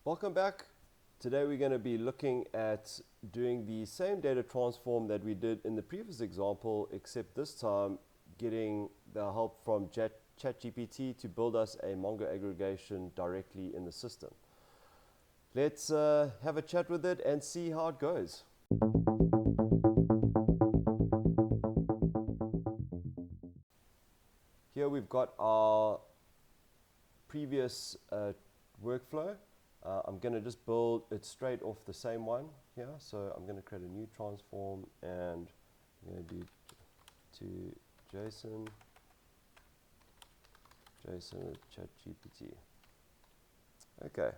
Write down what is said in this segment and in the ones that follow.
Welcome back. Today we're going to be looking at doing the same data transform that we did in the previous example, except this time getting the help from ChatGPT to build us a Mongo aggregation directly in the system. Let's have a chat with it and see how it goes. Here we've got our previous workflow. I'm going to just build it straight off the same one here. So I'm going to create a new transform and I'm going to do to JSON with ChatGPT. Okay.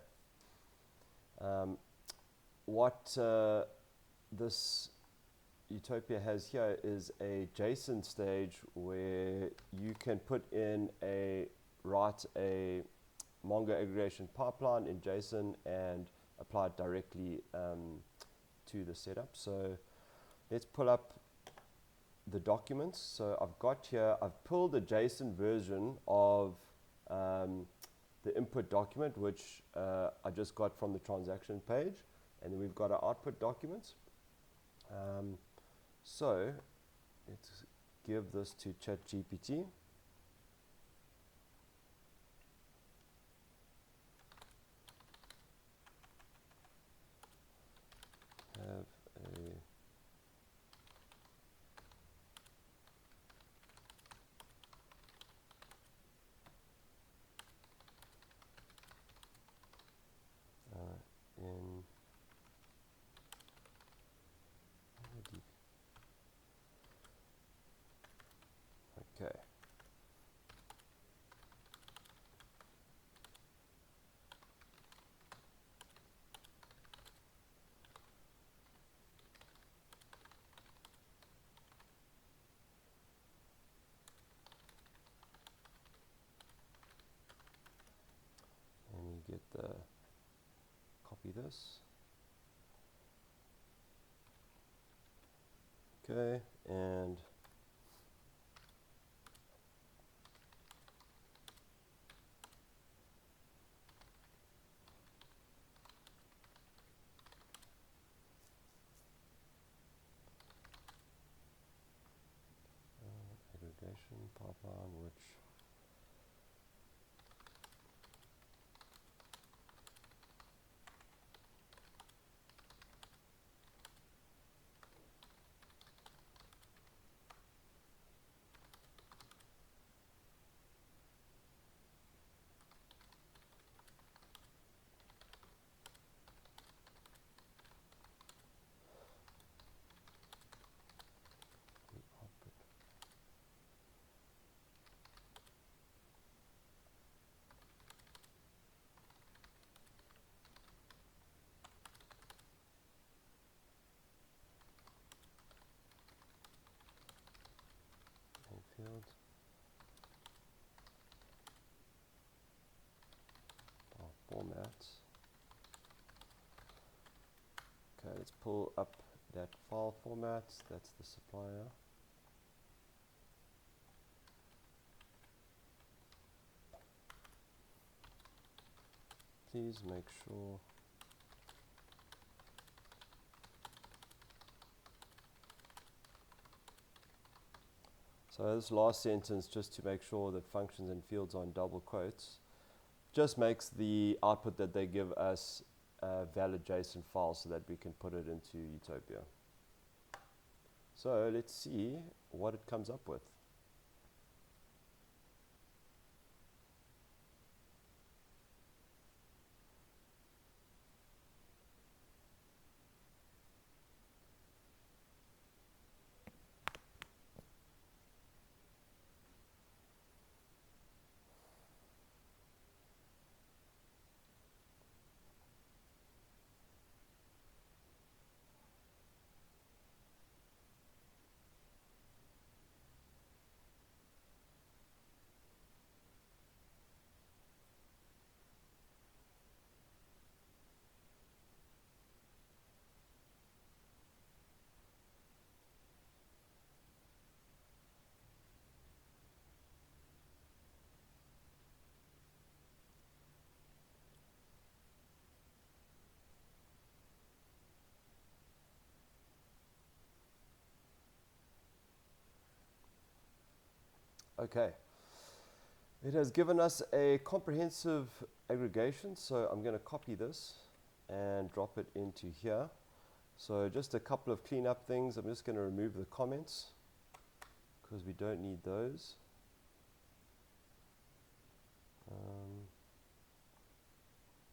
What this Utopia has here is a JSON stage where you can write a Mongo aggregation pipeline in JSON and apply it directly to the setup. So let's pull up the documents. So I've pulled the JSON version of the input document, which I just got from the transaction page, and then we've got our output documents. So let's give this to ChatGPT. Have a in okay. Let me copy this. Okay, and aggregation pipeline, which field formats. Okay, let's pull up that file format. That's the supplier. Please make sure so this last sentence, just to make sure that functions and fields are in double quotes, just makes the output that they give us a valid JSON file so that we can put it into Utopia. So let's see what it comes up with. Okay. It has given us a comprehensive aggregation, so I'm going to copy this and drop it into here. So just a couple of cleanup things. I'm just going to remove the comments because we don't need those.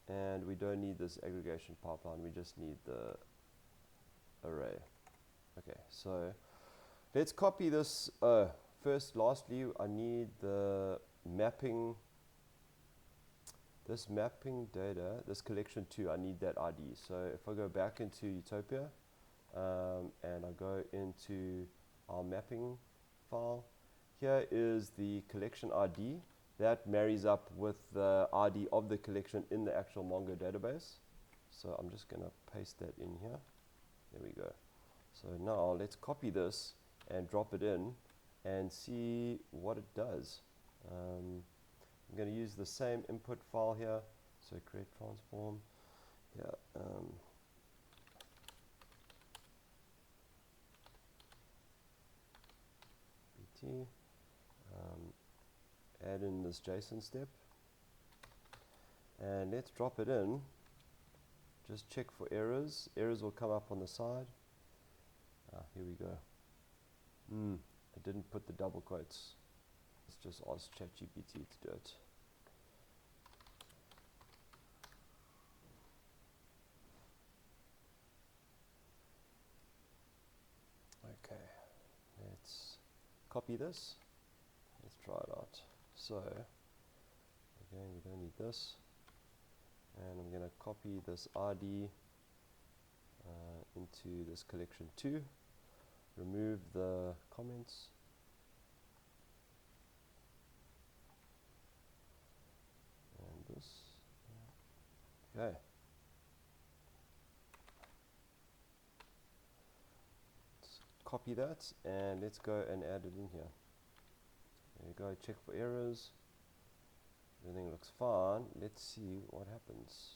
And we don't need this aggregation pipeline, we just need the array. Okay, so let's copy this. Lastly, I need the mapping, this mapping data, this collection 2, I need that ID. So if I go back into Utopia and I go into our mapping file, here is the collection ID. That marries up with the ID of the collection in the actual Mongo database. So I'm just going to paste that in here. There we go. So now let's copy this and drop it in and see what it does. I'm going to use the same input file here. So create transform. Yeah. BT. Add in this JSON step. And let's drop it in. Just check for errors. Errors will come up on the side. Here we go. I didn't put the double quotes. Let's just ask ChatGPT to do it. Okay, let's copy this. Let's try it out. So, again, we don't need this. And I'm going to copy this ID into this collection 2. Remove the comments. And this. Okay. Let's copy that and let's go and add it in here. There you go, check for errors. Everything looks fine. Let's see what happens.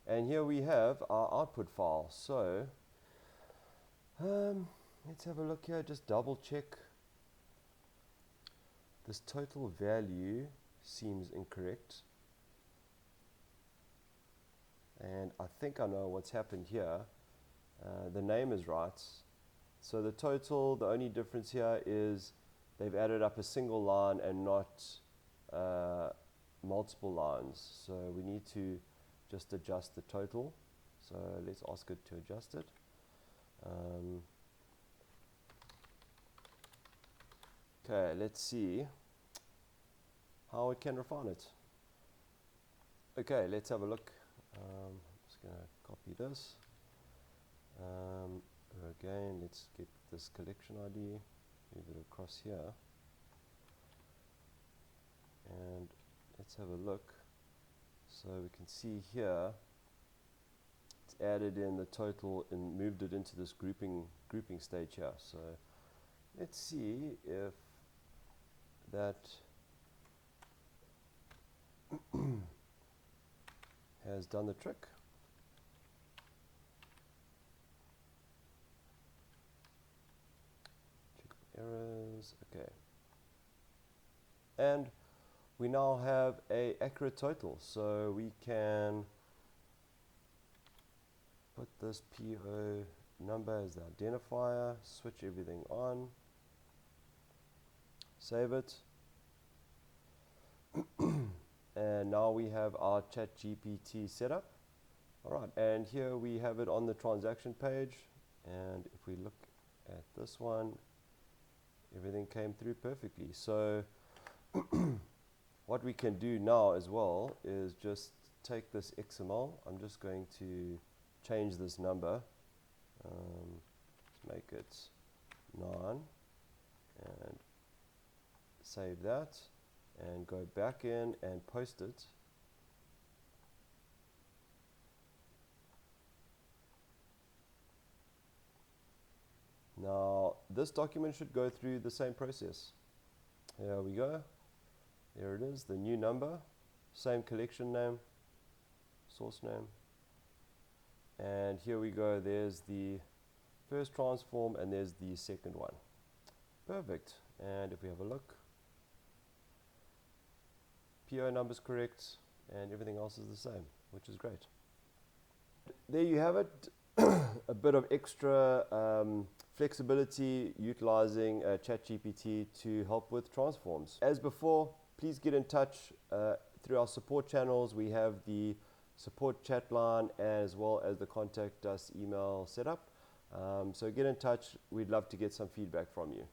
And here we have our output file. So let's have a look here, just double check. This total value seems incorrect. And I think I know what's happened here. The name is right. So the total, the only difference here is they've added up a single line and not multiple lines. So we need to just adjust the total. So let's ask it to adjust it. Okay, let's see how it can refine it. Okay, let's have a look. I'm just going to copy this. Again, let's get this collection ID, move it across here. And let's have a look. So we can see here, it's added in the total and moved it into this grouping stage here. So let's see if that has done the trick. Check for errors, okay. And we now have an accurate total, so we can put this PO number as the identifier, switch everything on, save it, and now we have our ChatGPT setup. Alright, and here we have it on the transaction page, and if we look at this one, everything came through perfectly. So what we can do now as well is just take this XML. I'm just going to change this number. Let's make it 9 and save that and go back in and post it. Now this document should go through the same process. Here we go. There it is, the new number, same collection name, source name. And here we go, there's the first transform and there's the second one. Perfect. And if we have a look, PO number's correct, and everything else is the same, which is great. There you have it, a bit of extra flexibility utilizing ChatGPT to help with transforms. As before, please get in touch through our support channels. We have the support chat line as well as the contact us email setup. So get in touch. We'd love to get some feedback from you.